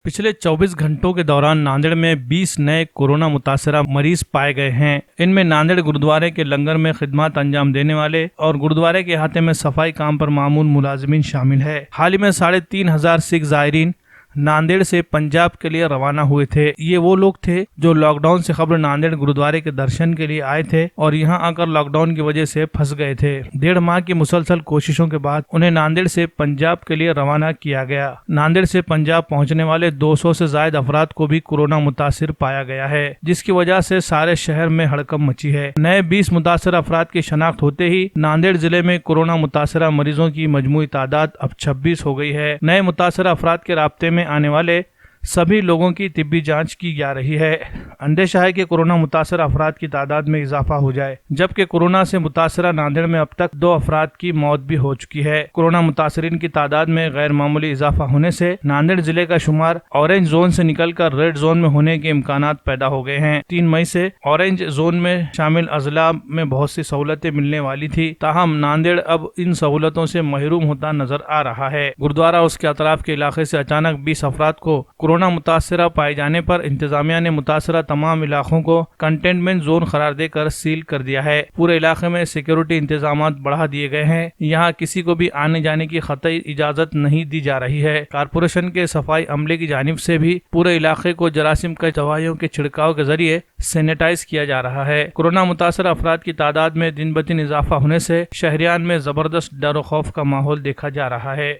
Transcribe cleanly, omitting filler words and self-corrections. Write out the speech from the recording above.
पिछले 24 घंटों के दौरान नांदेड़ में 20 नए कोरोना मुतासरा मरीज पाए गए हैं। इनमें नांदेड़ गुरुद्वारे के लंगर में खिदमत अंजाम देने वाले और गुरुद्वारे के अहाते में सफाई काम पर मामूल मुलाजिमीन शामिल है। हाल ही में 3,500 सिख जायरीन नांदेड़ से पंजाब के लिए रवाना हुए थे। ये वो लोग थे जो लॉकडाउन से खबर नांदेड़ गुरुद्वारे के दर्शन के लिए आए थे और यहाँ आकर लॉकडाउन की वजह से फंस गए थे। 1.5 माह की मुसलसल कोशिशों के बाद उन्हें नांदेड़ से पंजाब के लिए रवाना किया गया। नांदेड़ से पंजाब पहुँचने वाले 200 से ज्यादा अफराद को भी कोरोना मुतासिर पाया गया है, जिसकी वजह से सारे शहर में हड़कंप मची है। नए 20 मुतासर अफराद की शनाख्त होते ही नांदेड़ जिले में कोरोना मुतासरा मरीजों की मजमूई तादाद अब 26 हो गई है। नए मुतासर अफराद के राब्ते में आने वाले सभी लोगों की तिब्बी जांच की जा रही है। अंदेशा है कि कोरोना मुतासर अफराद की तादाद में इजाफा हो जाए, जबकि कोरोना से मुतासरा नांदेड़ में अब तक 2 अफराद की मौत भी हो चुकी है। कोरोना मुतासरीन की तादाद में गैर मामूली इजाफा होने से नांदेड़ जिले का शुमार ऑरेंज जोन से निकलकर रेड जोन में होने के इम्कानात पैदा हो गए हैं। 3 मई से ऑरेंज जोन में शामिल अजला में बहुत सी सहूलतें मिलने वाली थी, ताहम नांदेड़ अब इन सहूलतों से महरूम होता नजर आ रहा है। गुरुद्वारा और उसके अतराफ के इलाके से अचानक 20 अफराद को कोरोना मुतासरा पाए जाने पर इंतजामिया ने मुतासरा तमाम इलाकों को कंटेनमेंट जोन करार देकर सील कर दिया है। पूरे इलाके में सिक्योरिटी इंतजाम बढ़ा दिए गए हैं। यहाँ किसी को भी आने जाने की कतई इजाजत नहीं दी जा रही है। कारपोरेशन के सफाई अमले की जानिब से भी पूरे इलाके को जरासीम के दवाइयों के छिड़काव के जरिए सैनिटाइज किया जा रहा है। कोरोना मुतासर अफराद की तादाद में दिन ब दिन इजाफा होने से शहरियान में जबरदस्त डर और खौफ का माहौल देखा जा रहा है।